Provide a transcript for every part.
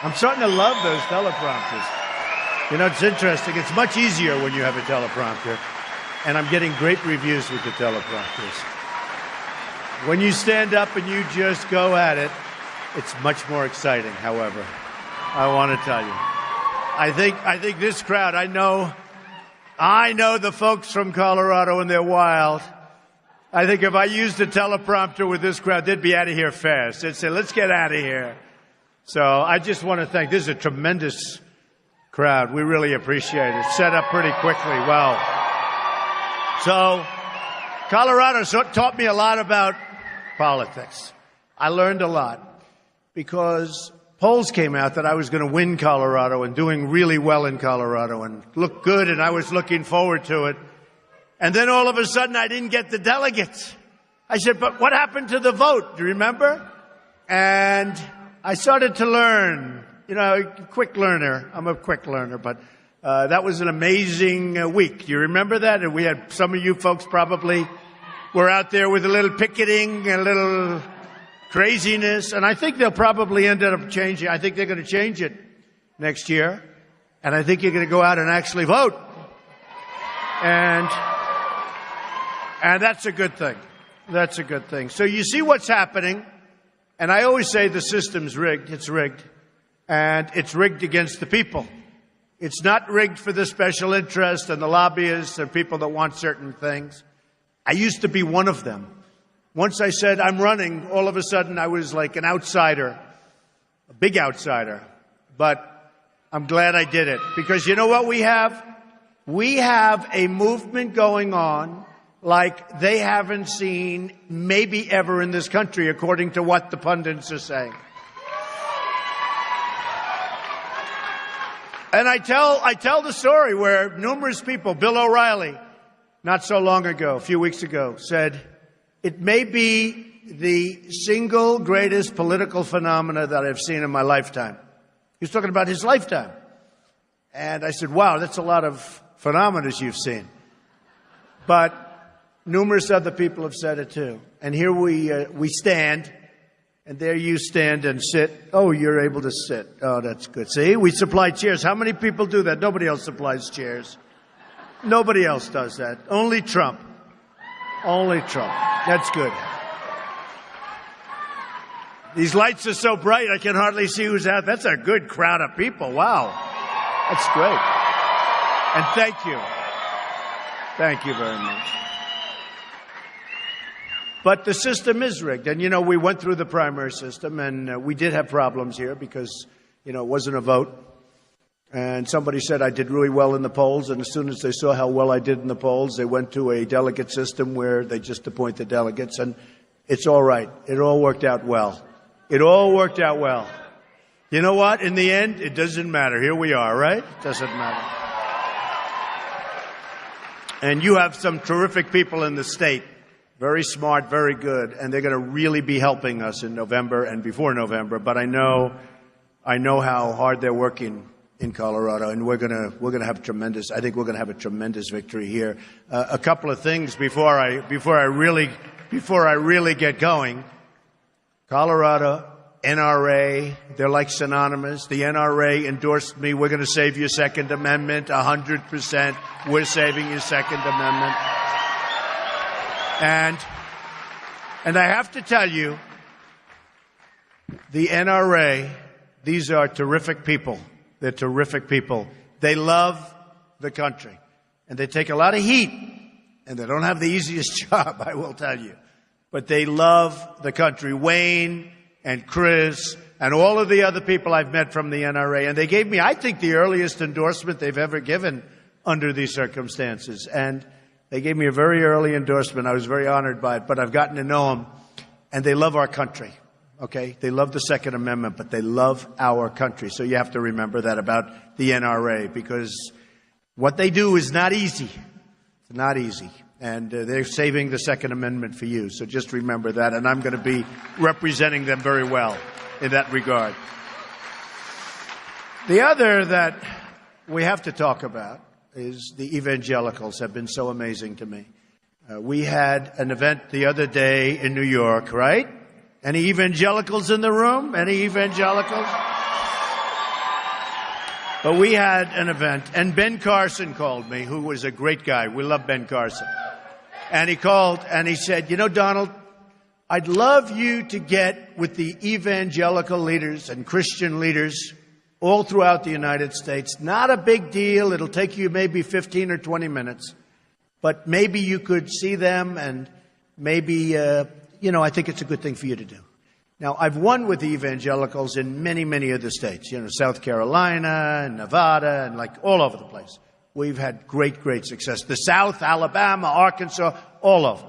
I'm starting to love those teleprompters. You know, it's interesting. It's much easier when you have a teleprompter. And I'm getting great reviews with the teleprompters. When you stand up and you just go at it, it's much more exciting, however. I want to tell you. I think this crowd, I know the folks from Colorado and they're wild. I think if I used a teleprompter with this crowd, they'd be out of here fast. They'd say, let's get out of here. So I just want to thank, this is a tremendous crowd. We really appreciate it. Set up pretty quickly. Well. So Colorado taught me a lot about politics. I learned a lot because polls came out that I was going to win Colorado and doing really well in Colorado and look good, and I was looking forward to it. And then all of a sudden I didn't get the delegates. I said, but what happened to the vote? Do you remember? And I started to learn, you know, quick learner. I'm a quick learner, but that was an amazing week. You remember that? And we had some of you folks probably were out there with a little picketing, a little craziness. And I think they'll probably end up changing. I think they're going to change it next year. And I think you're going to go out and actually vote. And that's a good thing. That's a good thing. So you see what's happening. And I always say the system's rigged. It's rigged. And it's rigged against the people. It's not rigged for the special interest and the lobbyists and people that want certain things. I used to be one of them. Once I said I'm running, all of a sudden I was like an outsider, a big outsider. But I'm glad I did it because you know what we have? We have a movement going on like they haven't seen maybe ever in this country, according to what the pundits are saying. And I tell the story where numerous people, Bill O'Reilly, not so long ago, a few weeks ago, said, it may be the single greatest political phenomena that I've seen in my lifetime. He was talking about his lifetime. And I said, wow, that's a lot of phenomena you've seen. But numerous other people have said it too. And here we stand. And there you stand and sit. Oh, you're able to sit. Oh, that's good. See, we supply chairs. How many people do that? Nobody else supplies chairs. Nobody else does that. Only Trump. Only Trump. That's good. These lights are so bright, I can hardly see who's out. That's a good crowd of people. Wow. That's great. And thank you. Thank you very much. But the system is rigged. And, you know, we went through the primary system, and we did have problems here because, you know, it wasn't a vote. And somebody said I did really well in the polls, and as soon as they saw how well I did in the polls, they went to a delegate system where they just appoint the delegates, and it's all right. It all worked out well. It all worked out well. You know what? In the end, it doesn't matter. Here we are, right? It doesn't matter. And you have some terrific people in the state. Very smart, very good, and they're going to really be helping us in November and before November. But I know how hard they're working in Colorado, and we're going to have tremendous. I think we're going to have a tremendous victory here. A couple of things before I really get going. Colorado, NRA, they're like synonymous. The NRA endorsed me. We're going to save your Second Amendment 100%. We're saving your Second Amendment. And I have to tell you, the NRA, these are terrific people. They're terrific people. They love the country. And they take a lot of heat. And they don't have the easiest job, I will tell you. But they love the country. Wayne and Chris and all of the other people I've met from the NRA. And they gave me, I think, the earliest endorsement they've ever given under these circumstances. And they gave me a very early endorsement. I was very honored by it, but I've gotten to know them, and they love our country, okay? They love the Second Amendment, but they love our country. So you have to remember that about the NRA, because what they do is not easy. It's not easy, and they're saving the Second Amendment for you. So just remember that, and I'm going to be representing them very well in that regard. The other that we have to talk about is the evangelicals have been so amazing to me. We had an event the other day in New York, right? Any evangelicals in the room? Any evangelicals? But we had an event, and Ben Carson called me, who was a great guy. We love Ben Carson. And he called and he said, you know, Donald, I'd love you to get with the evangelical leaders and Christian leaders all throughout the United States. Not a big deal. It'll take you maybe 15 or 20 minutes. But maybe you could see them, and maybe, I think it's a good thing for you to do. Now, I've won with the evangelicals in many, many of the states, South Carolina and Nevada and like all over the place. We've had great, great success. The South, Alabama, Arkansas, all over.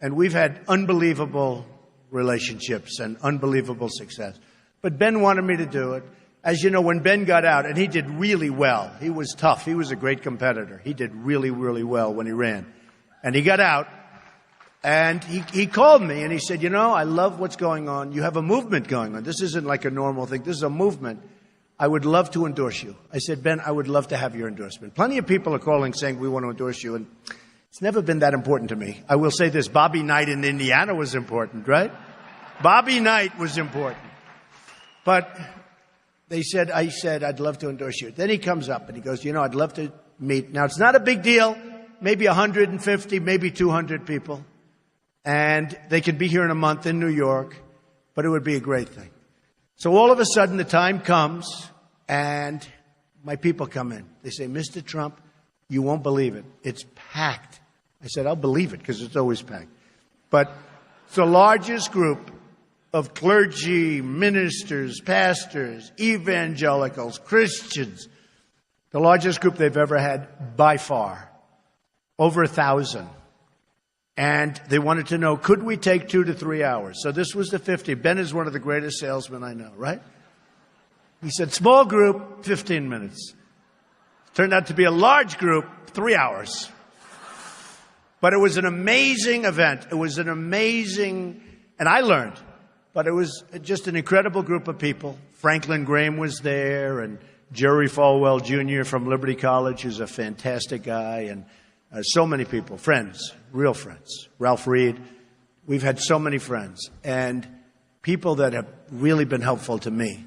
And we've had unbelievable relationships and unbelievable success. But Ben wanted me to do it. As you know, when Ben got out, and he did really well, he was tough. He was a great competitor. He did really, really well when he ran. And he got out, and he called me, and he said, I love what's going on. You have a movement going on. This isn't like a normal thing. This is a movement. I would love to endorse you. I said, Ben, I would love to have your endorsement. Plenty of people are calling saying we want to endorse you, and it's never been that important to me. I will say this, Bobby Knight in Indiana was important, right? Bobby Knight was important. But I said, I'd love to endorse you. Then he comes up and he goes, I'd love to meet. Now, it's not a big deal. Maybe 150, maybe 200 people. And they could be here in a month in New York, but it would be a great thing. So all of a sudden, the time comes, and my people come in. They say, Mr. Trump, you won't believe it. It's packed. I said, I'll believe it, because it's always packed. But it's the largest group of clergy, ministers, pastors, evangelicals, Christians, the largest group they've ever had by far, over 1,000. And they wanted to know, could we take 2 to 3 hours? So this was the 50. Ben is one of the greatest salesmen I know, right? He said, small group, 15 minutes. Turned out to be a large group, 3 hours. But it was an amazing event. It was an amazing, and I learned, but it was just an incredible group of people. Franklin Graham was there, and Jerry Falwell Jr. from Liberty College, who's a fantastic guy, and so many people, friends, real friends. Ralph Reed. We've had so many friends and people that have really been helpful to me.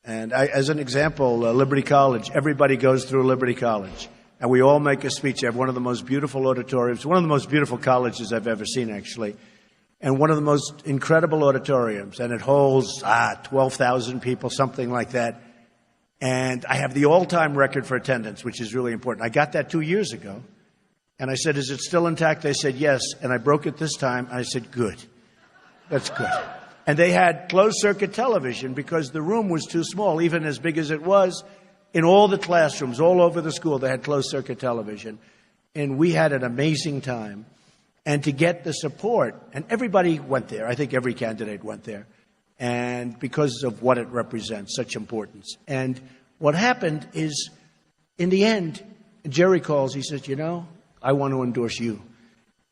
And as an example, Liberty College, everybody goes through Liberty College. And we all make a speech. They have one of the most beautiful auditoriums, one of the most beautiful colleges I've ever seen, actually. And one of the most incredible auditoriums. And it holds 12,000 people, something like that. And I have the all-time record for attendance, which is really important. I got that 2 years ago. And I said, is it still intact? They said, yes. And I broke it this time. And I said, good. That's good. And they had closed-circuit television because the room was too small, even as big as it was. In all the classrooms, all over the school, they had closed-circuit television. And we had an amazing time. And to get the support, and everybody went there. I think every candidate went there. And because of what it represents, such importance. And what happened is, in the end, Jerry calls. He says, I want to endorse you.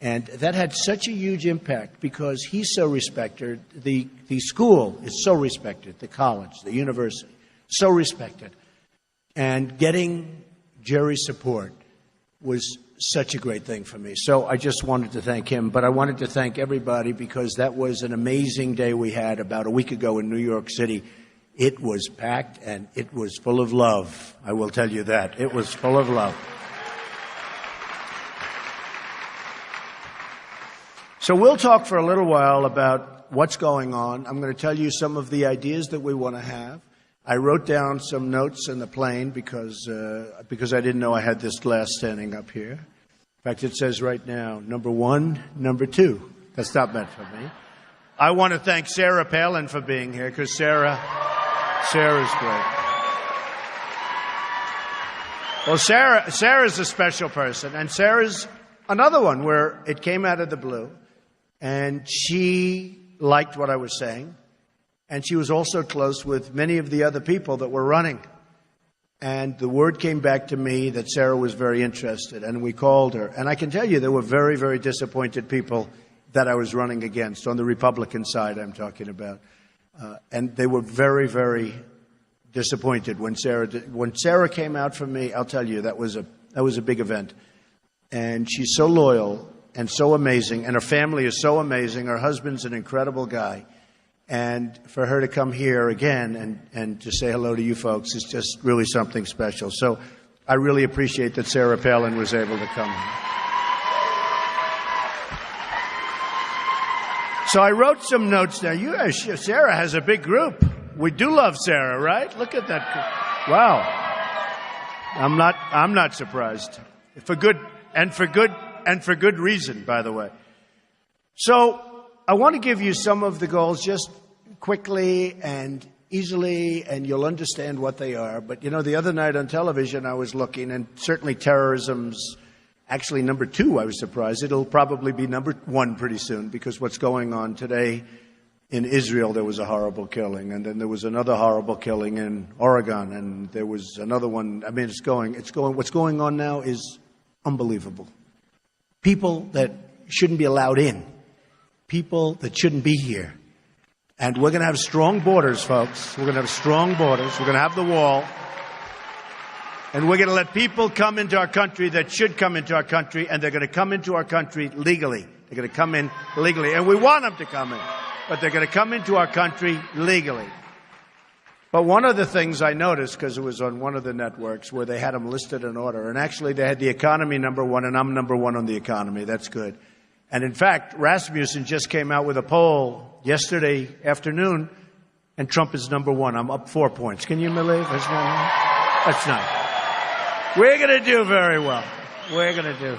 And that had such a huge impact because he's so respected. The school is so respected, the college, the university, so respected. And getting Jerry's support was such a great thing for me. So I just wanted to thank him. But I wanted to thank everybody because that was an amazing day we had about a week ago in New York City. It was packed and it was full of love. I will tell you that. It was full of love. So we'll talk for a little while about what's going on. I'm going to tell you some of the ideas that we want to have. I wrote down some notes in the plane because I didn't know I had this glass standing up here. In fact, it says right now, number 1, number 2. That's not meant for me. I want to thank Sarah Palin for being here because Sarah's great. Well, Sarah's a special person, and Sarah's another one where it came out of the blue. And she liked what I was saying. And she was also close with many of the other people that were running. And the word came back to me that Sarah was very interested. And we called her. And I can tell you there were very, very disappointed people that I was running against. On the Republican side, I'm talking about. And they were very, very disappointed when Sarah came out for me. I'll tell you, that was a big event. And she's so loyal and so amazing, and her family is so amazing. Her husband's an incredible guy. And for her to come here again and to say hello to you folks is just really something special. So I really appreciate that Sarah Palin was able to come. So I wrote some notes there. Sarah has a big group. We do love Sarah, right? Look at that. Wow. I'm not surprised. For good reason, by the way. So I want to give you some of the goals just quickly and easily, and you'll understand what they are. But, the other night on television, I was looking, and certainly terrorism's actually number 2, I was surprised. It'll probably be number 1 pretty soon, because what's going on today in Israel, there was a horrible killing, and then there was another horrible killing in Oregon, and there was another one. I mean, what's going on now is unbelievable. People that shouldn't be allowed in. People that shouldn't be here. And we're going to have strong borders, folks. We're going to have strong borders. We're going to have the wall. And we're going to let people come into our country that should come into our country, and they're going to come into our country legally. They're going to come in legally. And we want them to come in. But they're going to come into our country legally. But one of the things I noticed, because it was on one of the networks, where they had them listed in order, and actually they had the economy number 1, and I'm number 1 on the economy. That's good. And in fact, Rasmussen just came out with a poll yesterday afternoon, and Trump is number 1. I'm up 4 points. Can you believe that's nice. We're going to do very well. We're going to do.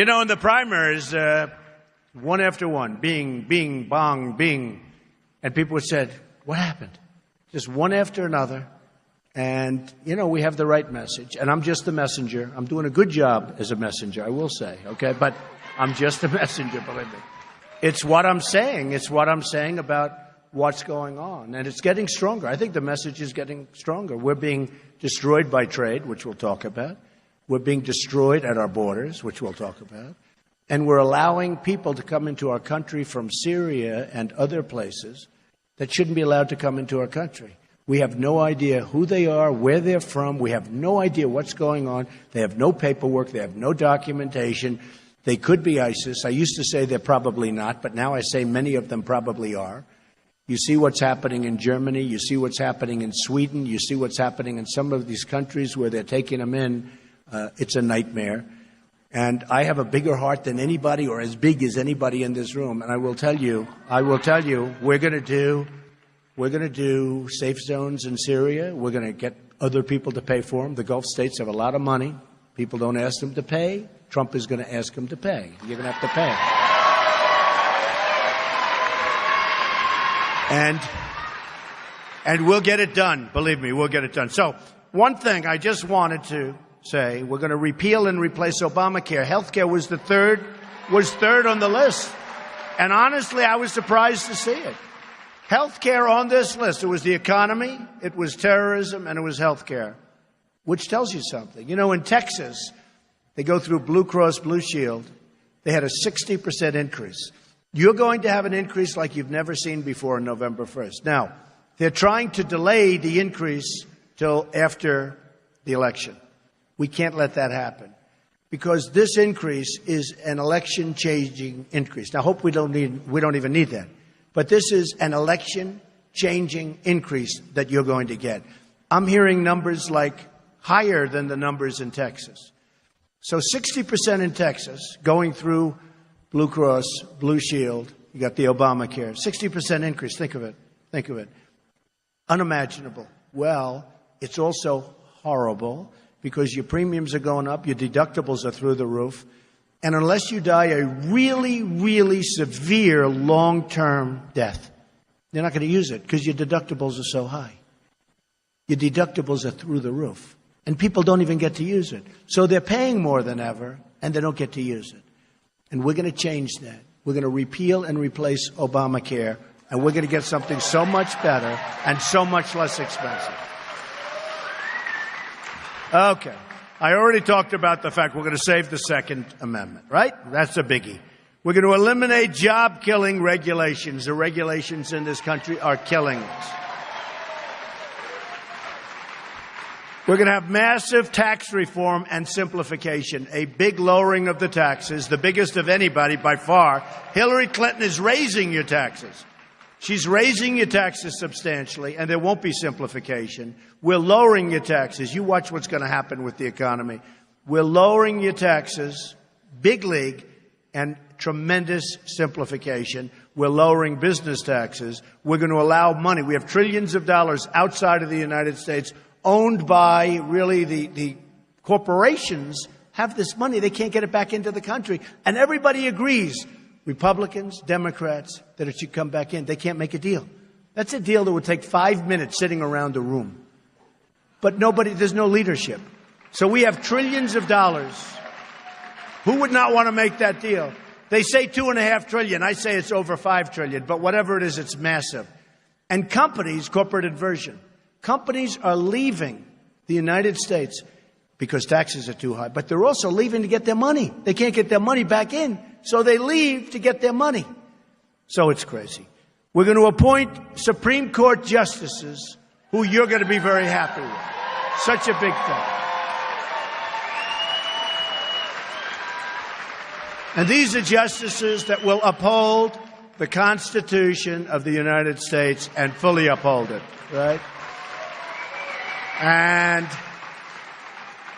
In the primaries, one after one, bing, bong, bing. And people said, what happened? Just one after another. And, we have the right message. And I'm just the messenger. I'm doing a good job as a messenger, I will say, okay? But I'm just a messenger, believe me. It's what I'm saying. It's what I'm saying about what's going on. And it's getting stronger. I think the message is getting stronger. We're being destroyed by trade, which we'll talk about. We're being destroyed at our borders, which we'll talk about. And we're allowing people to come into our country from Syria and other places that shouldn't be allowed to come into our country. We have no idea who they are, where they're from. We have no idea what's going on. They have no paperwork. They have no documentation. They could be ISIS. I used to say they're probably not, but now I say many of them probably are. You see what's happening in Germany. You see what's happening in Sweden. You see what's happening in some of these countries where they're taking them in. It's a nightmare. And I have a bigger heart than anybody, or as big as anybody in this room. And I will tell you, we're going to do safe zones in Syria. We're going to get other people to pay for them. The Gulf states have a lot of money. People don't ask them to pay. Trump is going to ask them to pay. You're going to have to pay. And we'll get it done. Believe me, we'll get it done. So one thing I just wanted to say, we're going to repeal and replace Obamacare. Healthcare was third on the list. And honestly, I was surprised to see it. Healthcare on this list. It was the economy, it was terrorism, and it was healthcare, which tells you something. In Texas, they go through Blue Cross Blue Shield. They had a 60% increase. You're going to have an increase like you've never seen before on November 1st. Now, they're trying to delay the increase till after the election. We can't let that happen because this increase is an election-changing increase. Now, I hope we don't even need that. But this is an election-changing increase that you're going to get. I'm hearing numbers like higher than the numbers in Texas. So 60% in Texas going through Blue Cross, Blue Shield, you got the Obamacare, 60% increase. Think of it. Unimaginable. Well, it's also horrible because your premiums are going up, your deductibles are through the roof, and unless you die a really, really severe long-term death, you're not going to use it because your deductibles are so high. Your deductibles are through the roof, and people don't even get to use it. So they're paying more than ever, and they don't get to use it. And we're going to change that. We're going to repeal and replace Obamacare, and we're going to get something so much better and so much less expensive. Okay. I already talked about the fact we're going to save the Second Amendment, right? That's a biggie. We're going to eliminate job-killing regulations. The regulations in this country are killing us. We're going to have massive tax reform and simplification, a big lowering of the taxes, the biggest of anybody by far. Hillary Clinton is raising your taxes. She's raising your taxes substantially, and there won't be simplification. We're lowering your taxes. You watch what's going to happen with the economy. We're lowering your taxes, big league, and tremendous simplification. We're lowering business taxes. We're going to allow money. We have trillions of dollars outside of the United States owned by really the corporations have this money. They can't get it back into the country. And everybody agrees, Republicans, Democrats, that it should come back in. They can't make a deal. That's a deal that would take 5 minutes sitting around a room. But there's no leadership. So we have trillions of dollars. Who would not want to make that deal? They say $2.5 trillion. I say it's over $5 trillion. But whatever it is, it's massive. And companies, corporate inversion. Companies are leaving the United States because taxes are too high. But they're also leaving to get their money. They can't get their money back in. So they leave to get their money. So it's crazy. We're going to appoint Supreme Court justices who you're going to be very happy with. Such a big thing. And these are justices that will uphold the Constitution of the United States and fully uphold it, right? And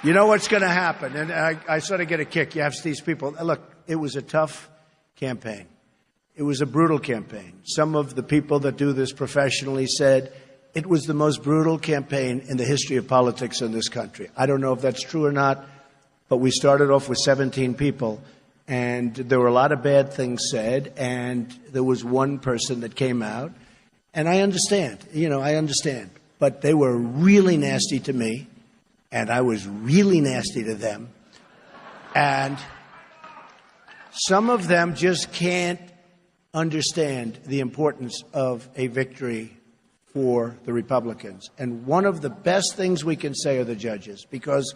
you know what's going to happen. And I sort of get a kick. You have these people. Look, it was a tough campaign. It was a brutal campaign. Some of the people that do this professionally said it was the most brutal campaign in the history of politics in this country. I don't know if that's true or not, but we started off with 17 people. And there were a lot of bad things said, and there was one person that came out. And I understand, I understand. But they were really nasty to me, and I was really nasty to them. And some of them just can't understand the importance of a victory for the Republicans. And one of the best things we can say are the judges, because,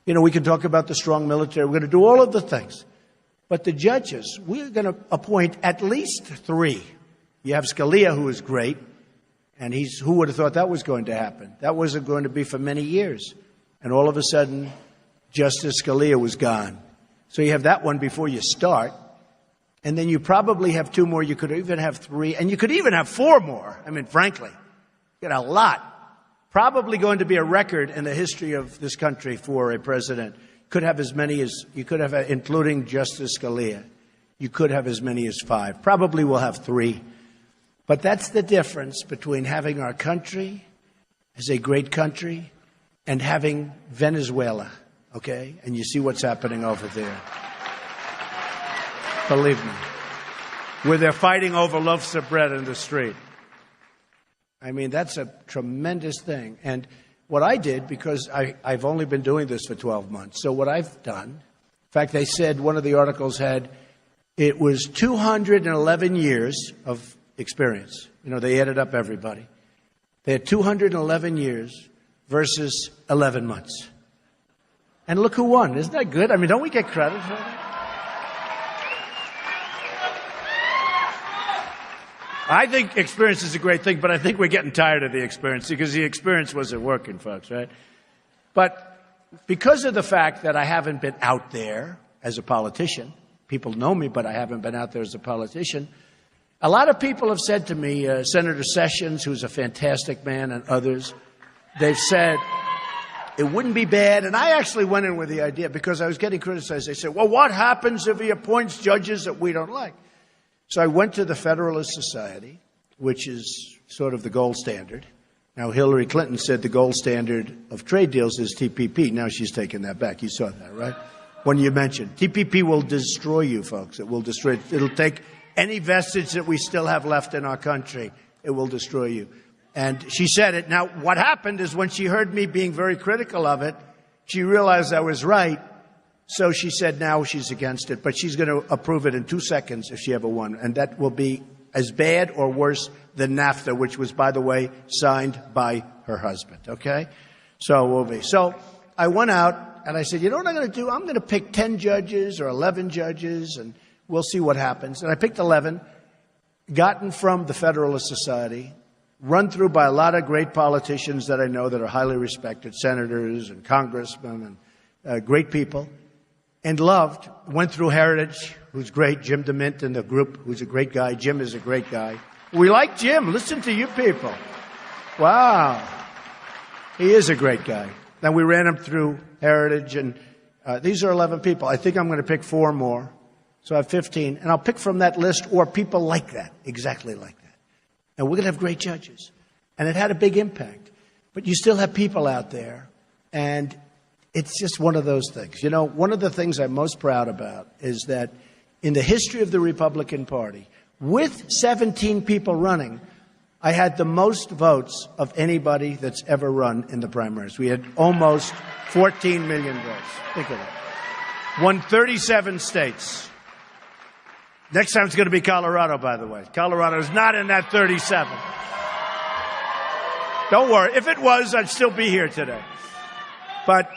we can talk about the strong military. We're going to do all of the things. But the judges, we're going to appoint at least 3. You have Scalia, who is great, and who would have thought that was going to happen? That wasn't going to be for many years. And all of a sudden, Justice Scalia was gone. So you have that one before you start. And then you probably have 2 more. You could even have 3. And you could even have 4 more. I mean, frankly, you got a lot. Probably going to be a record in the history of this country for a president. Could have as many as, you could have, including Justice Scalia, you could have as many as 5. Probably we'll have 3. But that's the difference between having our country as a great country and having Venezuela, okay? And you see what's happening over there. Believe me. Where they're fighting over loaves of bread in the street. I mean, that's a tremendous thing. And what I did, because I've only been doing this for 12 months, so what I've done, in fact, they said one of the articles had, it was 211 years of experience. They added up everybody. They had 211 years versus 11 months. And look who won. Isn't that good? I mean, don't we get credit for that? I think experience is a great thing, but I think we're getting tired of the experience because the experience wasn't working, folks, right? But because of the fact that I haven't been out there as a politician, people know me, but I haven't been out there as a politician, a lot of people have said to me, Senator Sessions, who's a fantastic man, and others, they've said it wouldn't be bad. And I actually went in with the idea because I was getting criticized. They said, well, what happens if he appoints judges that we don't like? So I went to the Federalist Society, which is sort of the gold standard. Now, Hillary Clinton said the gold standard of trade deals is TPP. Now she's taken that back. You saw that, right? When you mentioned TPP will destroy you, folks. It will destroy. It'll take any vestige that we still have left in our country. It will destroy you. And she said it. Now, what happened is when she heard me being very critical of it, she realized I was right. So she said now she's against it, but she's going to approve it in 2 seconds if she ever won. And that will be as bad or worse than NAFTA, which was, by the way, signed by her husband. Okay? So it will be. So I went out and I said, you know what I'm going to do? I'm going to pick 10 judges or 11 judges and we'll see what happens. And I picked 11, gotten from the Federalist Society, run through by a lot of great politicians that I know that are highly respected, senators and congressmen and great people. And loved, went through Heritage, who's great, Jim DeMint and the group, who's a great guy. Jim is a great guy. We like Jim. Listen to you people. Wow. He is a great guy. Now, we ran him through Heritage, and these are 11 people. I think I'm going to pick 4 more. So I have 15. And I'll pick from that list or people like that, exactly like that. And we're going to have great judges. And it had a big impact. But you still have people out there, and it's just one of those things. You know, one of the things I'm most proud about is that in the history of the Republican Party, with 17 people running, I had the most votes of anybody that's ever run in the primaries. We had almost 14 million votes. Think of it. Won 37 states. Next time it's going to be Colorado, by the way. Colorado is not in that 37. Don't worry. If it was, I'd still be here today. But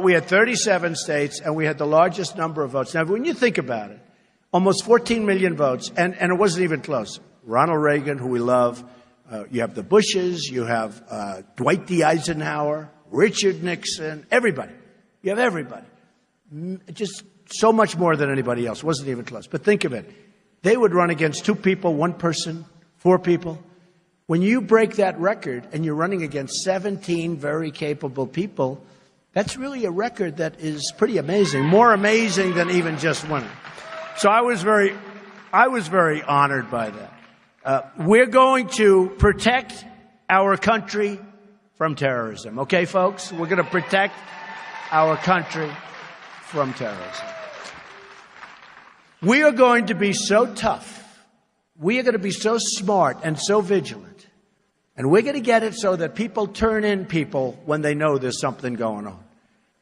we had 37 states, and we had the largest number of votes. Now, when you think about it, almost 14 million votes, and it wasn't even close. Ronald Reagan, who we love. You have the Bushes. You have Dwight D. Eisenhower, Richard Nixon, everybody. You have everybody. Just so much more than anybody else. It wasn't even close. But think of it. They would run against 2 people, 1 person, 4 people. When you break that record and you're running against 17 very capable people, that's really a record that is pretty amazing, more amazing than even just winning. So I was very honored by that. We're going to protect our country from terrorism. Okay, folks? We're going to protect our country from terrorism. We are going to be so tough. We are going to be so smart and so vigilant. And we're going to get it so that people turn in people when they know there's something going on.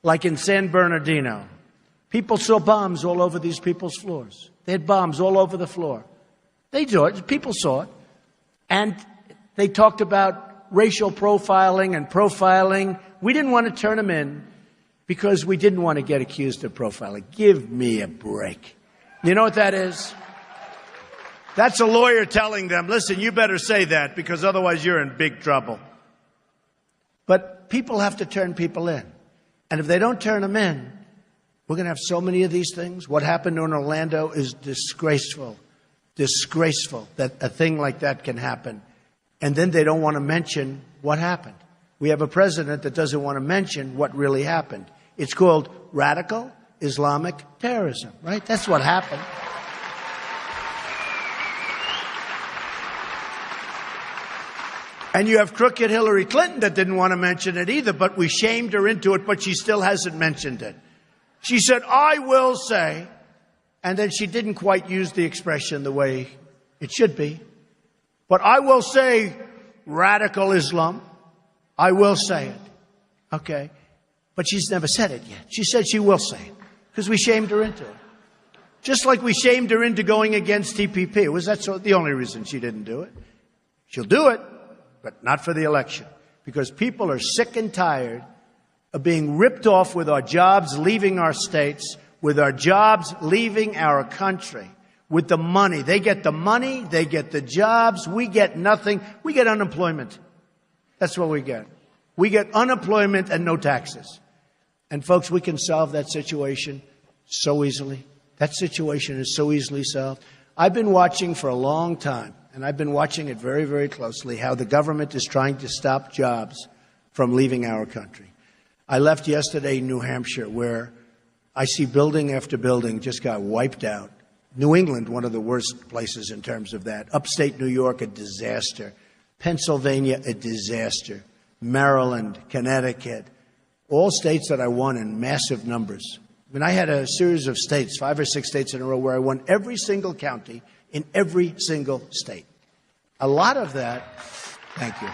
Like in San Bernardino. People saw bombs all over these people's floors. They had bombs all over the floor. They saw it. People saw it. And they talked about racial profiling and profiling. We didn't want to turn them in because we didn't want to get accused of profiling. Give me a break. You know what that is? That's a lawyer telling them, listen, you better say that because otherwise you're in big trouble. But people have to turn people in. And if they don't turn them in, we're going to have so many of these things. What happened in Orlando is disgraceful. Disgraceful that a thing like that can happen. And then they don't want to mention what happened. We have a president that doesn't want to mention what really happened. It's called radical Islamic terrorism, right? That's what happened. And you have crooked Hillary Clinton that didn't want to mention it either, but we shamed her into it, but she still hasn't mentioned it. She said, I will say, and then she didn't quite use the expression the way it should be. But I will say radical Islam. I will say it. Okay. But she's never said it yet. She said she will say it because we shamed her into it. Just like we shamed her into going against TPP. Was that the only reason she didn't do it? She'll do it, but not for the election. Because people are sick and tired of being ripped off with our jobs leaving our states, with our jobs leaving our country, with the money. They get the money, they get the jobs, we get nothing. We get unemployment. That's what we get. We get unemployment and no taxes. And folks, we can solve that situation so easily. That situation is so easily solved. I've been watching for a long time, and I've been watching it very, very closely, how the government is trying to stop jobs from leaving our country. I left yesterday New Hampshire, where I see building after building just got wiped out. New England, one of the worst places in terms of that. Upstate New York, a disaster. Pennsylvania, a disaster. Maryland, Connecticut, all states that I won in massive numbers. I mean, I had a series of states, 5 or 6 states in a row, where I won every single county in every single state. A lot of that, thank you.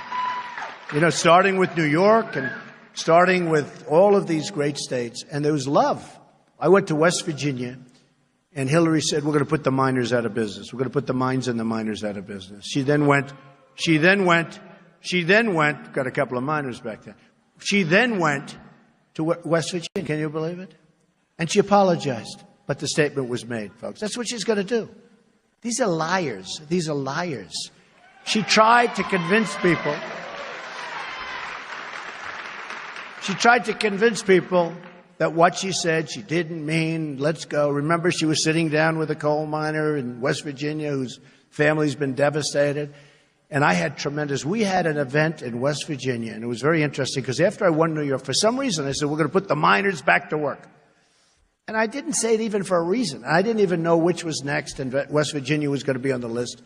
You know, starting with New York and starting with all of these great states, and there was love. I went to West Virginia, and Hillary said, we're going to put the miners out of business. We're going to put the mines and the miners out of business. She then went, got a couple of miners back there. She then went to West Virginia. Can you believe it? And she apologized. But the statement was made, folks. That's what she's going to do. These are liars. These are liars. She tried to convince people. She tried to convince people that what she said she didn't mean. Let's go. Remember, she was sitting down with a coal miner in West Virginia whose family's been devastated. And we had an event in West Virginia, and it was very interesting because after I won New York, for some reason, I said, we're going to put the miners back to work. And I didn't say it even for a reason. I didn't even know which was next, and West Virginia was going to be on the list.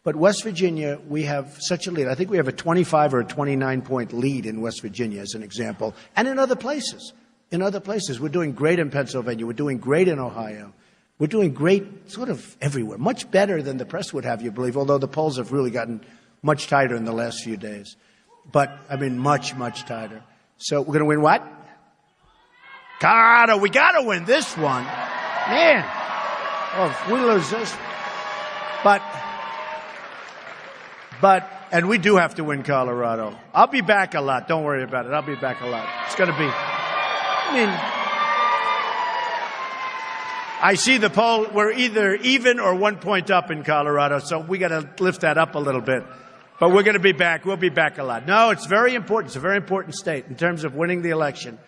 But West Virginia, we have such a lead. I think we have a 25 or a 29-point lead in West Virginia, as an example, and in other places. In other places. We're doing great in Pennsylvania. We're doing great in Ohio. We're doing great sort of everywhere, much better than the press would have you believe, although the polls have really gotten much tighter in the last few days. But, I mean, much, much tighter. So we're going to win what? Colorado. We got to win this one. Man. Oh, if we lose this. But, and we do have to win Colorado. I'll be back a lot. Don't worry about it. I'll be back a lot. It's going to be, I see the poll. We're either even or 1 point up in Colorado, so we got to lift that up a little bit. But we're going to be back. We'll be back a lot. No, it's very important. It's a very important state in terms of winning the election.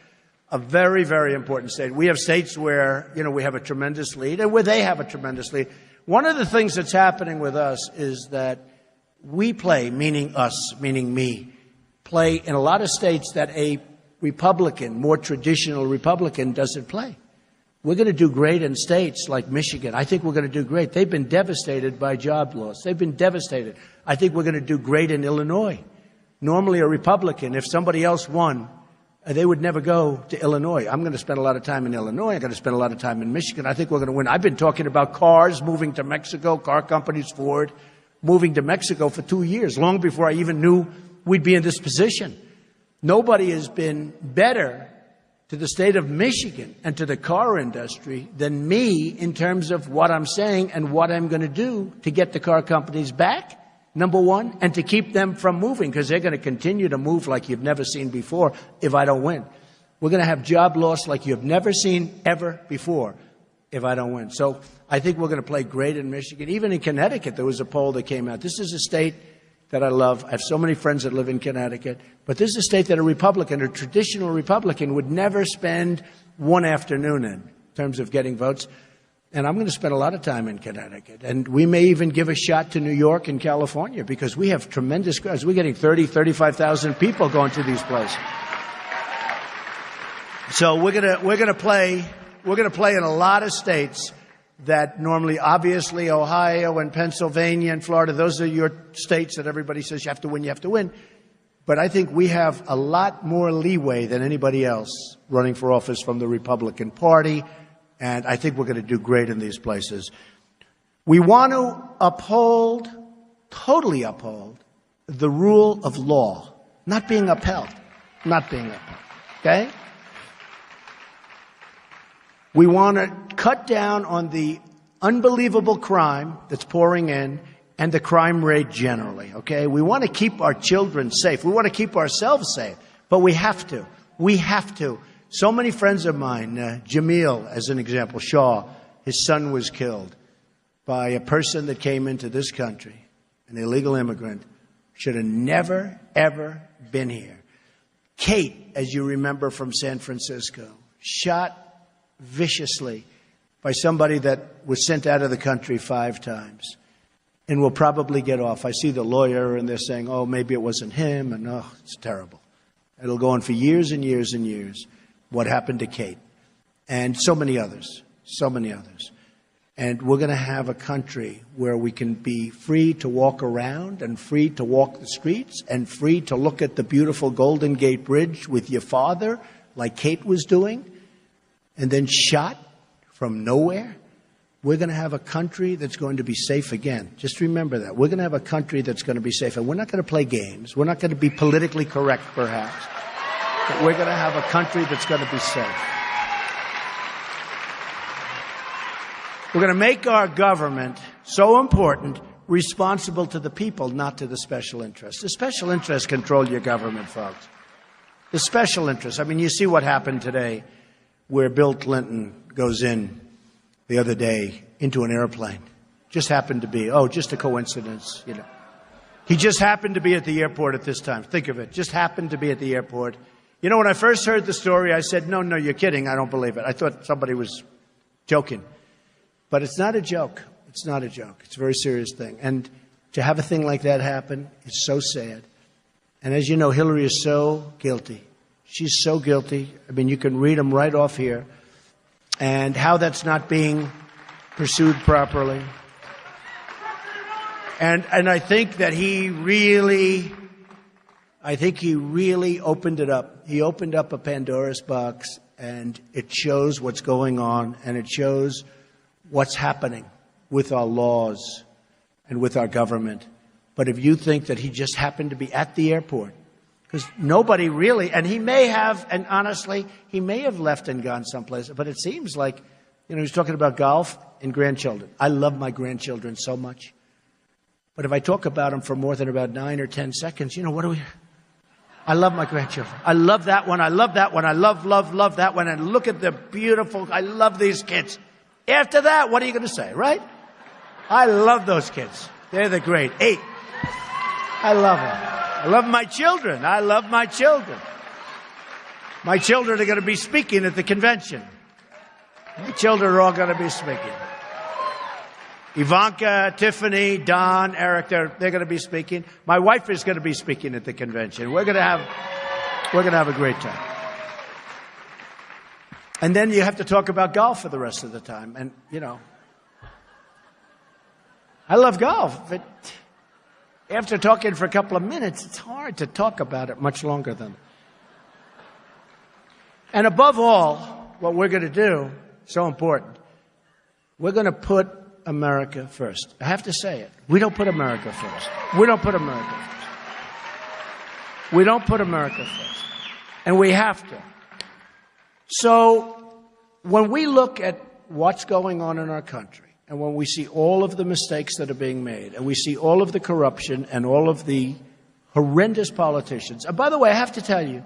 A very, very important state. We have states where, we have a tremendous lead and where they have a tremendous lead. One of the things that's happening with us is that we play, meaning us, meaning me, play in a lot of states that a Republican, more traditional Republican, doesn't play. We're going to do great in states like Michigan. I think we're going to do great. They've been devastated by job loss. They've been devastated. I think we're going to do great in Illinois. Normally a Republican, if somebody else won, they would never go to Illinois. I'm going to spend a lot of time in Illinois. I'm going to spend a lot of time in Michigan. I think we're going to win. I've been talking about cars moving to Mexico, car companies, Ford, moving to Mexico for 2 years, long before I even knew we'd be in this position. Nobody has been better to the state of Michigan and to the car industry than me in terms of what I'm saying and what I'm going to do to get the car companies back, number one, and to keep them from moving, because they're going to continue to move like you've never seen before if I don't win. We're going to have job loss like you've never seen ever before if I don't win. So I think we're going to play great in Michigan. Even in Connecticut, there was a poll that came out. This is a state that I love. I have so many friends that live in Connecticut. But this is a state that a Republican, a traditional Republican, would never spend one afternoon in terms of getting votes. And I'm going to spend a lot of time in Connecticut. And we may even give a shot to New York and California because we have tremendous crowds. We're getting 30, 35,000 people going to these places. So we're going to play in a lot of states that normally, obviously, Ohio and Pennsylvania and Florida, those are your states that everybody says you have to win, you have to win. But I think we have a lot more leeway than anybody else running for office from the Republican Party, and I think we're going to do great in these places. We want to totally uphold, the rule of law, not being upheld, okay? We want to cut down on the unbelievable crime that's pouring in and the crime rate generally, okay? We want to keep our children safe. We want to keep ourselves safe, but we have to. We have to. So many friends of mine, Jamil, as an example, Shaw, his son was killed by a person that came into this country, an illegal immigrant, should have never, ever been here. Kate, as you remember from San Francisco, shot viciously by somebody that was sent out of the country 5 times and will probably get off. I see the lawyer and they're saying, oh, maybe it wasn't him, and oh, it's terrible. It'll go on for years and years and years, what happened to Kate and so many others. And we're going to have a country where we can be free to walk around and free to walk the streets and free to look at the beautiful Golden Gate Bridge with your father like Kate was doing, and then shot from nowhere. We're going to have a country that's going to be safe again. Just remember that. We're going to have a country that's going to be safe. And we're not going to play games. We're not going to be politically correct, perhaps. But we're going to have a country that's going to be safe. We're going to make our government so important, responsible to the people, not to the special interests. The special interests control your government, folks. The special interests. I mean, you see what happened today, where Bill Clinton goes in the other day into an airplane. Just happened to be, just a coincidence, He just happened to be at the airport at this time. Think of it. Just happened to be at the airport. You know, when I first heard the story, I said, no, you're kidding. I don't believe it. I thought somebody was joking. But it's not a joke. It's not a joke. It's a very serious thing. And to have a thing like that happen is so sad. And as you know, Hillary is so guilty. She's so guilty. I mean, you can read them right off here. And how that's not being pursued properly. And I think that he really opened it up. He opened up a Pandora's box, and it shows what's going on, and it shows what's happening with our laws and with our government. But if you think that he just happened to be at the airport, because nobody really, and he may have, and honestly, he may have left and gone someplace, but it seems like, you know, he's talking about golf and grandchildren. I love my grandchildren so much. But if I talk about them for more than about 9 or 10 seconds, you know, what do we... I love my grandchildren. I love that one. I love that one. I love that one. And look at the beautiful, I love these kids. After that, what are you going to say, right? I love those kids. They're the great 8. I love them. I love my children. I love my children. My children are going to be speaking at the convention. My children are all going to be speaking. Ivanka, Tiffany, Don, Eric, they're going to be speaking. My wife is going to be speaking at the convention. We're going to have a great time. And then you have to talk about golf for the rest of the time. And, you know, I love golf, but after talking for a couple of minutes, it's hard to talk about it much longer than. And above all, what we're going to do, so important, we're going to put America first. I have to say it. We don't put America first. We don't put America first. We don't put America first. And we have to. So when we look at what's going on in our country, and when we see all of the mistakes that are being made, and we see all of the corruption and all of the horrendous politicians, and by the way, I have to tell you,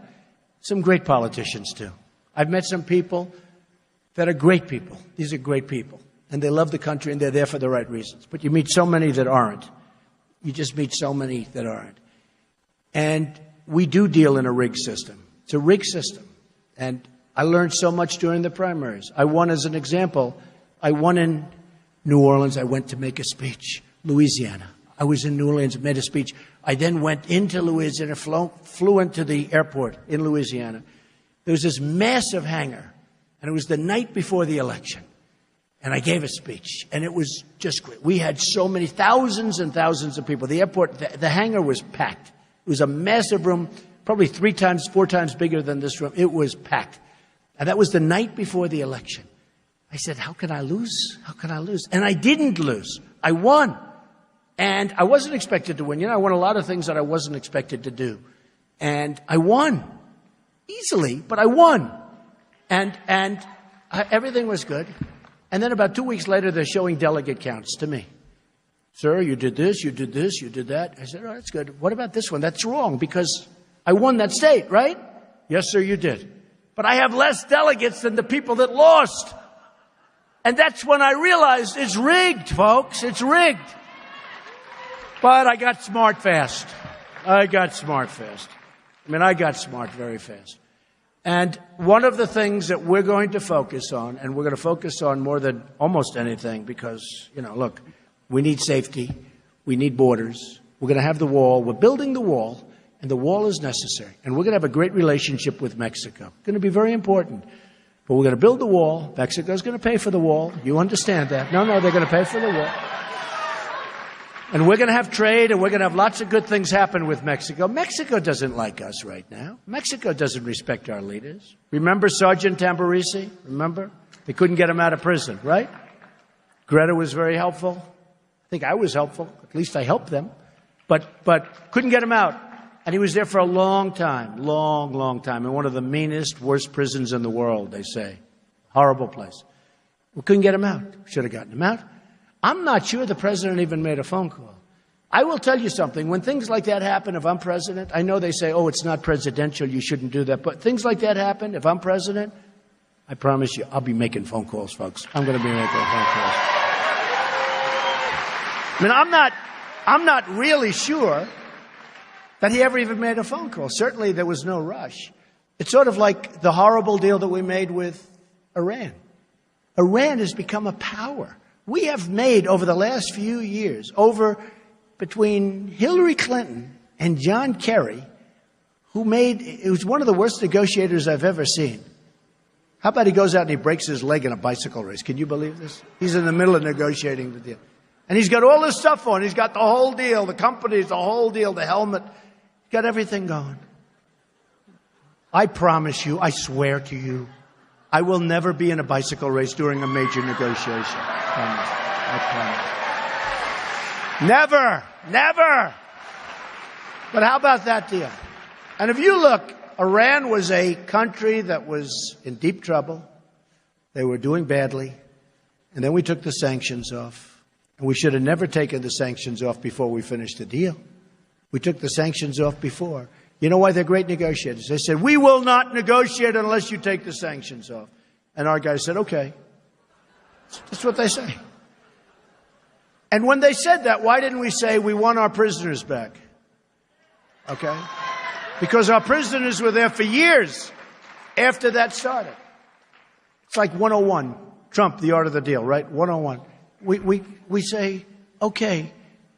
some great politicians too. I've met some people that are great people. These are great people. And they love the country, and they're there for the right reasons. But you meet so many that aren't. You just meet so many that aren't. And we do deal in a rigged system. It's a rigged system. And I learned so much during the primaries. I won, as an example, I won in New Orleans. I went to make a speech. Louisiana. I was in New Orleans, made a speech. I then went into Louisiana, flew into the airport in Louisiana. There was this massive hangar, and it was the night before the election. And I gave a speech, and it was just great. We had so many, thousands and thousands of people. The airport, the hangar was packed. It was a massive room, probably 3 times, 4 times bigger than this room. It was packed. And that was the night before the election. I said, how can I lose? How can I lose? And I didn't lose. I won. And I wasn't expected to win. You know, I won a lot of things that I wasn't expected to do. And I won. Easily, but I won. And everything was good. And then about 2 weeks later, they're showing delegate counts to me. Sir, you did this, you did this, you did that. I said, oh, that's good. What about this one? That's wrong because I won that state, right? Yes, sir, you did. But I have less delegates than the people that lost. And that's when I realized it's rigged, folks. It's rigged. But I got smart fast. I got smart very fast. And one of the things that we're going to focus on, and we're going to focus on more than almost anything because, you know, look, we need safety. We need borders. We're going to have the wall. We're building the wall, and the wall is necessary. And we're going to have a great relationship with Mexico. It's going to be very important. But we're going to build the wall. Mexico's going to pay for the wall. You understand that. No, they're going to pay for the wall. And we're going to have trade, and we're going to have lots of good things happen with Mexico. Mexico doesn't like us right now. Mexico doesn't respect our leaders. Remember Sergeant Tamborisi? Remember? They couldn't get him out of prison, right? Greta was very helpful. I think I was helpful. At least I helped them. But couldn't get him out. And he was there for a long time, long time, in one of the meanest, worst prisons in the world, they say. Horrible place. We couldn't get him out. Should have gotten him out. I'm not sure the president even made a phone call. I will tell you something. When things like that happen, if I'm president, I know they say, oh, it's not presidential, you shouldn't do that. But things like that happen, if I'm president, I promise you, I'll be making phone calls, folks. I'm going to be making phone calls. I mean, I'm not really sure that he ever even made a phone call. Certainly there was no rush. It's sort of like the horrible deal that we made with Iran. Iran has become a power. We have made over the last few years, between Hillary Clinton and John Kerry, it was one of the worst negotiators I've ever seen. How about he goes out and he breaks his leg in a bicycle race? Can you believe this? He's in the middle of negotiating the deal. And he's got all this stuff on. He's got the whole deal, the companies, the whole deal, the helmet. He's got everything going. I promise you, I swear to you, I will never be in a bicycle race during a major negotiation. I promise. Never, never. But how about that deal? And if you look, Iran was a country that was in deep trouble. They were doing badly. And then we took the sanctions off. And we should have never taken the sanctions off before we finished the deal. We took the sanctions off before. You know why they're great negotiators? They said, we will not negotiate unless you take the sanctions off. And our guys said, okay. That's what they say. And when they said that, why didn't we say we want our prisoners back? Okay? Because our prisoners were there for years after that started. It's like 101. Trump, the art of the deal, right? 101. We say, okay.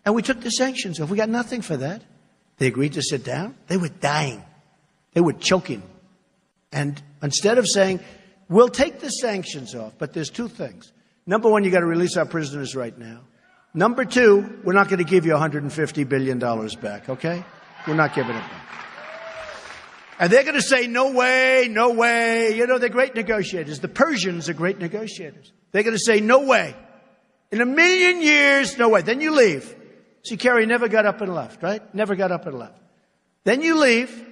And we took the sanctions off. We got nothing for that. They agreed to sit down. They were dying. They were choking. And instead of saying, we'll take the sanctions off, but there's two things. Number one, you got to release our prisoners right now. Number two, we're not going to give you $150 billion back, okay? We're not giving it back. And they're going to say, no way, no way. You know, they're great negotiators. The Persians are great negotiators. They're going to say, no way. In a million years, no way. Then you leave. See, Kerry never got up and left, right? Never got up and left. Then you leave.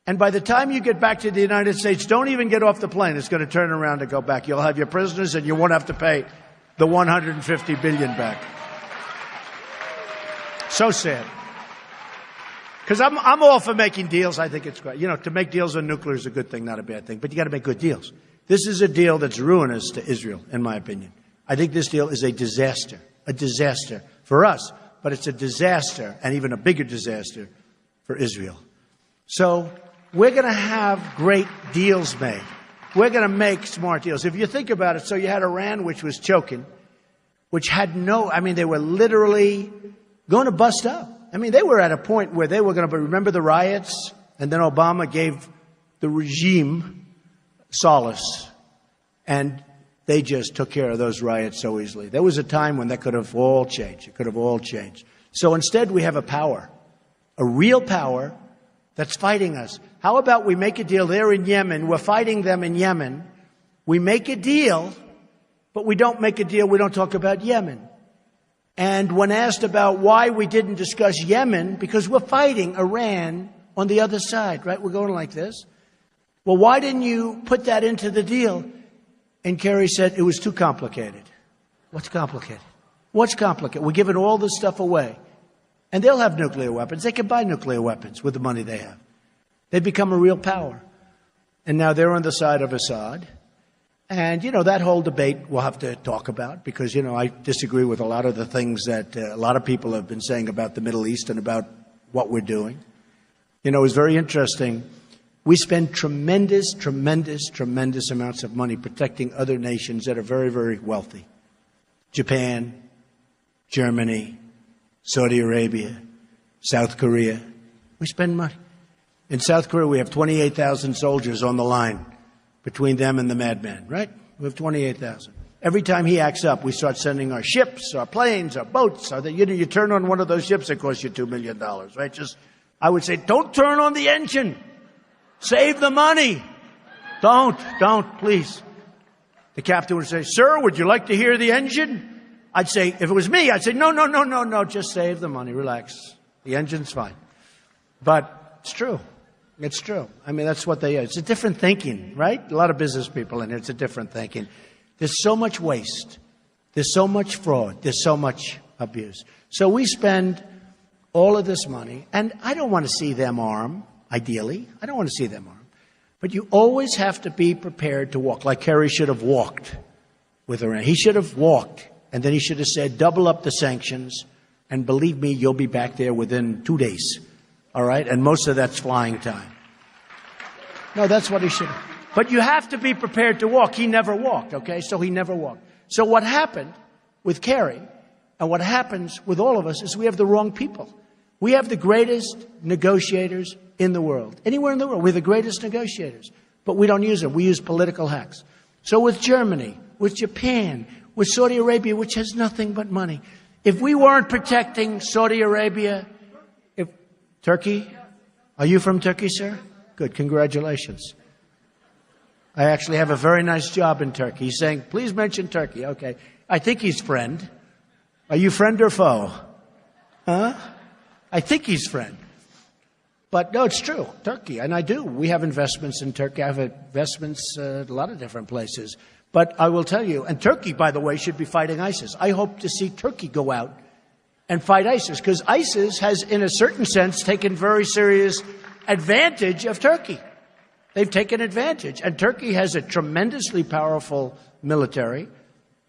And by the time you get back to the United States, don't even get off the plane. It's going to turn around and go back. You'll have your prisoners and you won't have to pay the $150 billion back. So sad. Because I'm all for making deals. I think it's great. You know, to make deals on nuclear is a good thing, not a bad thing. But you got to make good deals. This is a deal that's ruinous to Israel, in my opinion. I think this deal is a disaster for us, but it's a disaster and even a bigger disaster for Israel. So we're going to have great deals made. We're going to make smart deals. If you think about it, so you had Iran, which was choking, which had they were literally going to bust up. I mean, they were at a point where they were going to remember the riots, and then Obama gave the regime solace, and they just took care of those riots so easily. There was a time when that could have all changed. It could have all changed. So instead, we have a power, a real power that's fighting us. How about we make a deal? They're in Yemen. We're fighting them in Yemen. We make a deal, but we don't make a deal. We don't talk about Yemen. And when asked about why we didn't discuss Yemen, because we're fighting Iran on the other side, right? We're going like this. Well, why didn't you put that into the deal? And Kerry said, it was too complicated. What's complicated? What's complicated? We're giving all this stuff away. And they'll have nuclear weapons. They can buy nuclear weapons with the money they have. They become a real power. And now they're on the side of Assad. And, you know, that whole debate we'll have to talk about because, you know, I disagree with a lot of the things that a lot of people have been saying about the Middle East and about what we're doing. You know, it was very interesting. We spend tremendous amounts of money protecting other nations that are very, very wealthy. Japan, Germany, Saudi Arabia, South Korea. We spend money. In South Korea, we have 28,000 soldiers on the line between them and the madman, right? We have 28,000. Every time he acts up, we start sending our ships, our planes, our boats. You turn on one of those ships, it costs you $2 million, right? I would say, don't turn on the engine. Save the money. Don't, please. The captain would say, sir, would you like to hear the engine? I'd say, if it was me, I'd say, no, just save the money. Relax. The engine's fine. But it's true. It's true. I mean, that's what they are. It's a different thinking, right? A lot of business people in here, it's a different thinking. There's so much waste. There's so much fraud. There's so much abuse. So we spend all of this money, and I don't want to see them armed. Ideally, I don't want to see them armed. But you always have to be prepared to walk, like Kerry should have walked with Iran. He should have walked, and then he should have said, double up the sanctions, and believe me, you'll be back there within 2 days. All right? And most of that's flying time. No, that's what he should have. But you have to be prepared to walk. He never walked, okay? So he never walked. So what happened with Kerry and what happens with all of us is we have the wrong people. We have the greatest negotiators in the world. Anywhere in the world, we're the greatest negotiators. But we don't use them. We use political hacks. So with Germany, with Japan, with Saudi Arabia, which has nothing but money, if we weren't protecting Saudi Arabia, Turkey, are you from Turkey, sir? Good, congratulations. I actually have a very nice job in Turkey. He's saying, please mention Turkey. Okay. I think he's friend. Are you friend or foe? Huh? I think he's friend. But no, it's true. Turkey, and I do. We have investments in Turkey. I have investments at a lot of different places. But I will tell you, and Turkey, by the way, should be fighting ISIS. I hope to see Turkey go out and fight ISIS, because ISIS has, in a certain sense, taken very serious advantage of Turkey. They've taken advantage. And Turkey has a tremendously powerful military,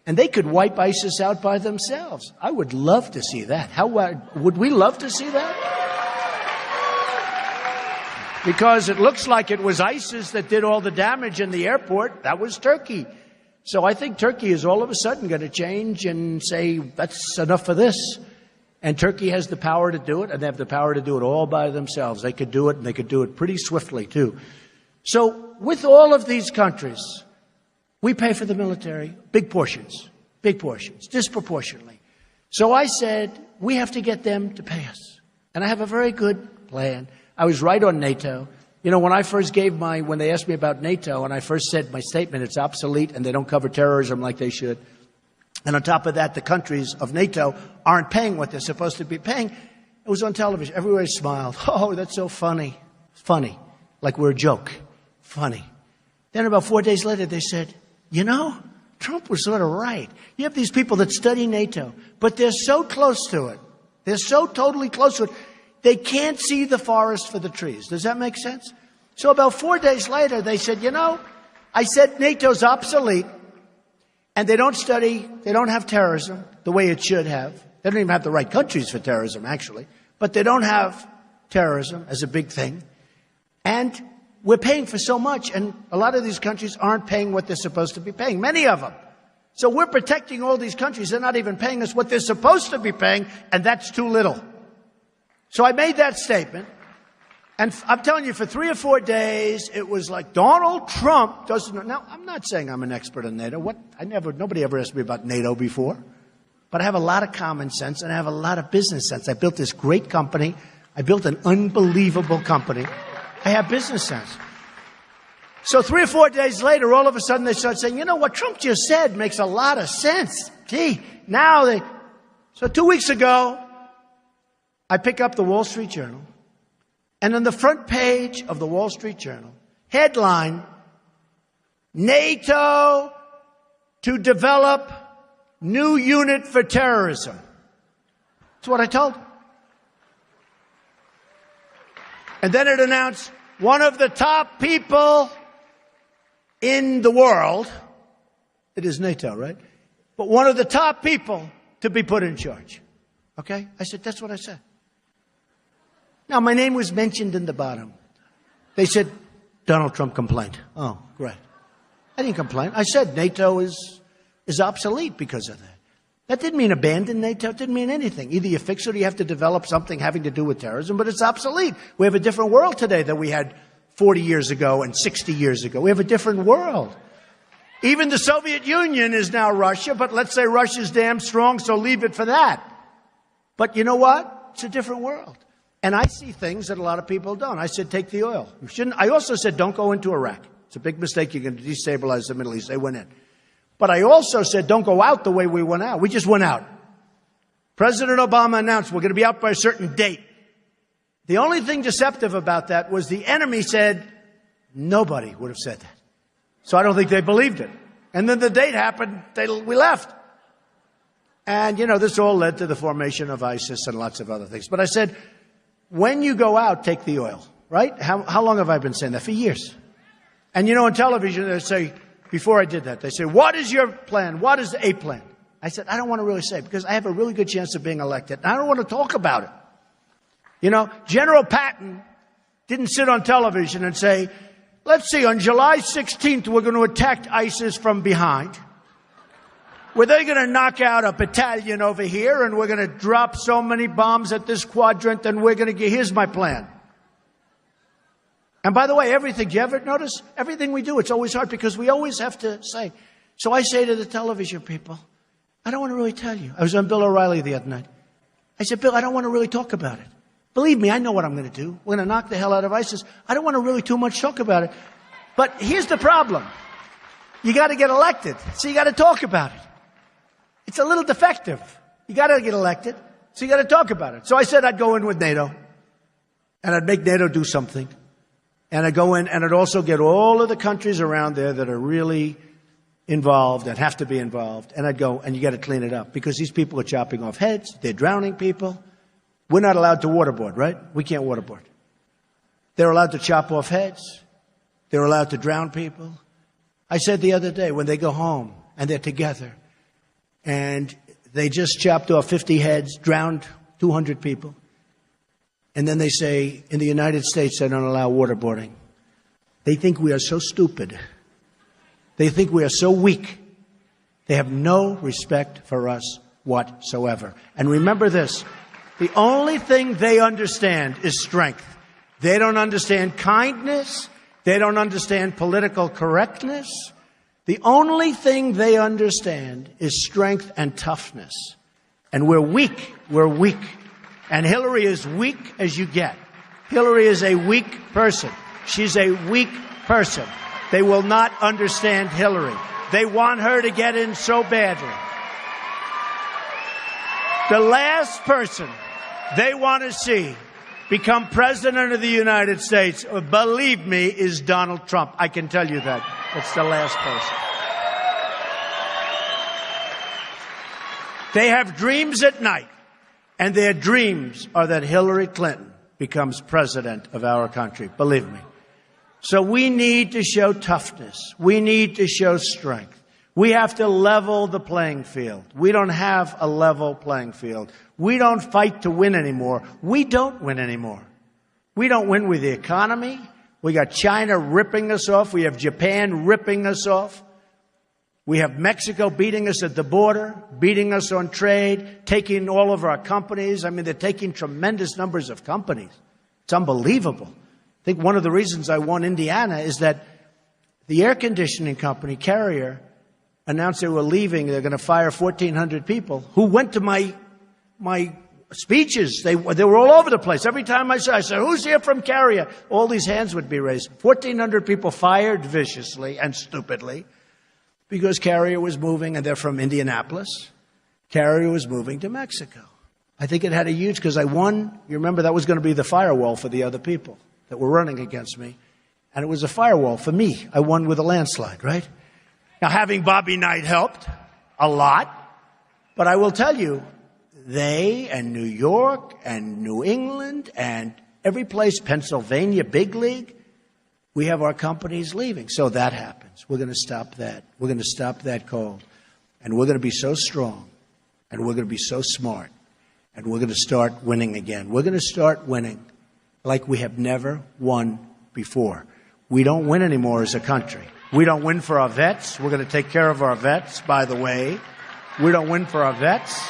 and they could wipe ISIS out by themselves. I would love to see that. How would we love to see that? Because it looks like it was ISIS that did all the damage in the airport. That was Turkey. So I think Turkey is all of a sudden going to change and say, that's enough for this. And Turkey has the power to do it, and they have the power to do it all by themselves. They could do it, and they could do it pretty swiftly, too. So with all of these countries, we pay for the military, big portions, disproportionately. So I said, we have to get them to pay us. And I have a very good plan. I was right on NATO. You know, when I first when they asked me about NATO, and I first said my statement, it's obsolete and they don't cover terrorism like they should. And on top of that, the countries of NATO aren't paying what they're supposed to be paying. It was on television. Everybody smiled. Oh, that's so funny. Funny. Like we're a joke. Funny. Then about 4 days later, they said, you know, Trump was sort of right. You have these people that study NATO, but they're so close to it. They're so totally close to it. They can't see the forest for the trees. Does that make sense? So about 4 days later, they said, you know, I said NATO's obsolete, and they don't have terrorism the way it should have. They don't even have the right countries for terrorism, actually. But they don't have terrorism as a big thing. And we're paying for so much, and a lot of these countries aren't paying what they're supposed to be paying, many of them. So we're protecting all these countries. They're not even paying us what they're supposed to be paying, and that's too little. So I made that statement, and I'm telling you, for 3 or 4 days, it was like Donald Trump doesn't know. Now, I'm not saying I'm an expert on NATO. Nobody ever asked me about NATO before. But I have a lot of common sense, and I have a lot of business sense. I built this great company. I built an unbelievable company. I have business sense. So 3 or 4 days later, all of a sudden they start saying, you know, what Trump just said makes a lot of sense. Gee, So 2 weeks ago, I pick up the Wall Street Journal, and on the front page of the Wall Street Journal, headline, NATO to develop new unit for terrorism. That's what I told them. And then it announced one of the top people in the world, it is NATO, right? But one of the top people to be put in charge. Okay? I said, that's what I said. Now, my name was mentioned in the bottom. They said, Donald Trump complained. Oh, great. I didn't complain. I said NATO is obsolete because of that. That didn't mean abandon NATO. It didn't mean anything. Either you fix it or you have to develop something having to do with terrorism, but it's obsolete. We have a different world today than we had 40 years ago and 60 years ago. We have a different world. Even the Soviet Union is now Russia, but let's say Russia's damn strong, so leave it for that. But you know what? It's a different world. And I see things that a lot of people don't. I said, take the oil. You shouldn't. I also said, don't go into Iraq. It's a big mistake. You're going to destabilize the Middle East. They went in. But I also said, don't go out the way we went out. We just went out. President Obama announced we're going to be out by a certain date. The only thing deceptive about that was the enemy said nobody would have said that. So I don't think they believed it. And then the date happened, we left. And, you know, this all led to the formation of ISIS and lots of other things. But I said, when you go out, take the oil, right? How long have I been saying that? For years. And, you know, on television, they say, before I did that, they say, what is your plan? What is a plan? I said, I don't want to really say, because I have a really good chance of being elected. And I don't want to talk about it. You know, General Patton didn't sit on television and say, Let's see, on July 16th, we're going to attack ISIS from behind. Where they're going to knock out a battalion over here, and we're going to drop so many bombs at this quadrant, and we're going to get, here's my plan. And by the way, everything, do you ever notice? Everything we do, it's always hard because we always have to say. So I say to the television people, I don't want to really tell you. I was on Bill O'Reilly the other night. I said, Bill, I don't want to really talk about it. Believe me, I know what I'm going to do. We're going to knock the hell out of ISIS. I don't want to really too much talk about it. But here's the problem. You got to get elected, so you got to talk about it. It's a little defective. You got to get elected, so you got to talk about it. So I said I'd go in with NATO, and I'd make NATO do something. And I'd go in, and I'd also get all of the countries around there that are really involved and have to be involved. And I'd go, and you got to clean it up, because these people are chopping off heads. They're drowning people. We're not allowed to waterboard, right? We can't waterboard. They're allowed to chop off heads. They're allowed to drown people. I said the other day, when they go home and they're together and they just chopped off 50 heads, drowned 200 people, and then they say, in the United States, they don't allow waterboarding. They think we are so stupid. They think we are so weak. They have no respect for us whatsoever. And remember this. The only thing they understand is strength. They don't understand kindness. They don't understand political correctness. The only thing they understand is strength and toughness. And we're weak. We're weak. And Hillary is weak as you get. Hillary is a weak person. She's a weak person. They will not understand Hillary. They want her to get in so badly. The last person they want to see become president of the United States, believe me, is Donald Trump. I can tell you that. That's the last person. They have dreams at night, and their dreams are that Hillary Clinton becomes president of our country. Believe me. So we need to show toughness. We need to show strength. We have to level the playing field. We don't have a level playing field. We don't fight to win anymore. We don't win anymore. We don't win with the economy. We got China ripping us off. We have Japan ripping us off. We have Mexico beating us at the border, beating us on trade, taking all of our companies. I mean, they're taking tremendous numbers of companies. It's unbelievable. I think one of the reasons I won Indiana is that the air conditioning company, Carrier, announced they were leaving. They're going to fire 1,400 people who went to my speeches. They were all over the place. Every time I said, who's here from Carrier? All these hands would be raised. 1,400 people fired viciously and stupidly because Carrier was moving, and they're from Indianapolis. Carrier was moving to Mexico. I think it had a huge, because I won. You remember that was going to be the firewall for the other people that were running against me. And it was a firewall for me. I won with a landslide, right? Now, having Bobby Knight helped a lot, but I will tell you, they and New York and New England and every place, Pennsylvania, big league, we have our companies leaving. So that happens. We're going to stop that. We're going to stop that cold. And we're going to be so strong, and we're going to be so smart, and we're going to start winning again. We're going to start winning like we have never won before. We don't win anymore as a country. We don't win for our vets. We're going to take care of our vets, by the way. We don't win for our vets.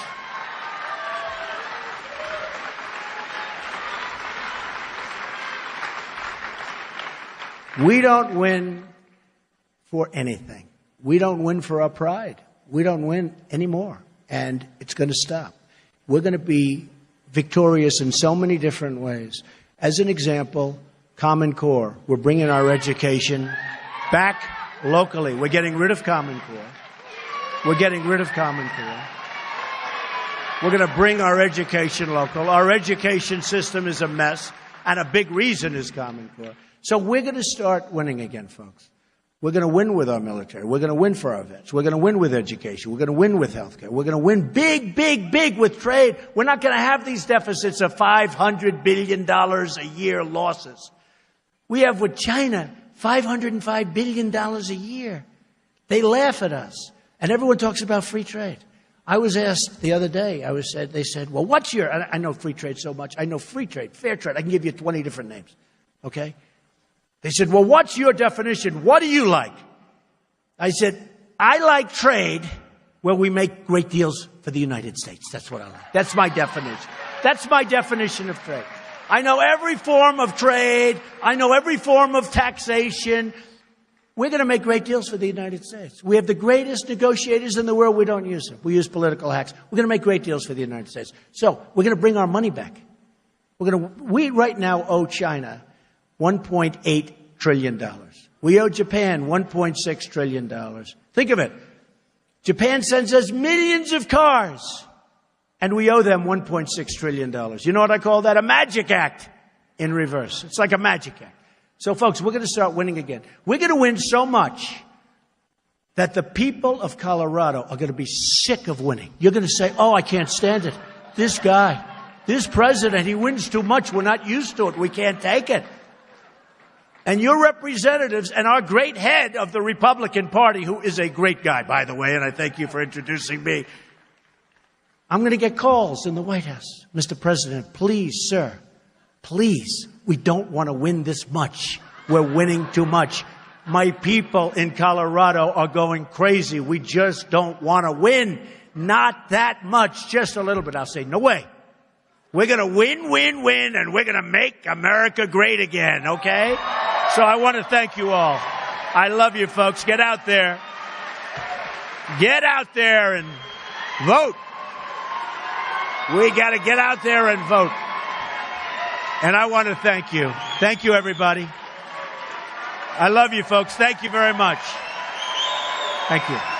We don't win for anything. We don't win for our pride. We don't win anymore. And it's going to stop. We're going to be victorious in so many different ways. As an example, Common Core. We're bringing our education back locally. We're getting rid of Common Core. We're getting rid of Common Core. We're going to bring our education local. Our education system is a mess, and a big reason is Common Core. So we're going to start winning again, folks. We're going to win with our military. We're going to win for our vets. We're going to win with education. We're going to win with healthcare. We're going to win big, big, big with trade. We're not going to have these deficits of $500 billion a year losses. We have with China $505 billion a year. They laugh at us. And everyone talks about free trade. I was asked the other day, they said, well, what's your, I know free trade so much. I know free trade, fair trade. I can give you 20 different names. Okay? They said, well, what's your definition? What do you like? I said, I like trade where we make great deals for the United States. That's what I like. That's my definition. That's my definition of trade. I know every form of trade. I know every form of taxation. We're going to make great deals for the United States. We have the greatest negotiators in the world. We don't use them. We use political hacks. We're going to make great deals for the United States. So we're going to bring our money back. We right now owe China $1.8 trillion. We owe Japan $1.6 trillion. Think of it. Japan sends us millions of cars, and we owe them $1.6 trillion. You know what I call that? A magic act in reverse. It's like a magic act. So, folks, we're going to start winning again. We're going to win so much that the people of Colorado are going to be sick of winning. You're going to say, oh, I can't stand it. This guy, this president, he wins too much. We're not used to it. We can't take it. And your representatives and our great head of the Republican Party, who is a great guy, by the way, and I thank you for introducing me. I'm going to get calls in the White House. Mr. President, please, sir, please, we don't want to win this much. We're winning too much. My people in Colorado are going crazy. We just don't want to win. Not that much, just a little bit. I'll say, no way. We're going to win, win, win, and we're going to make America great again, okay? So I want to thank you all. I love you, folks. Get out there. Get out there and vote. We got to get out there and vote. And I want to thank you. Thank you, everybody. I love you, folks. Thank you very much. Thank you.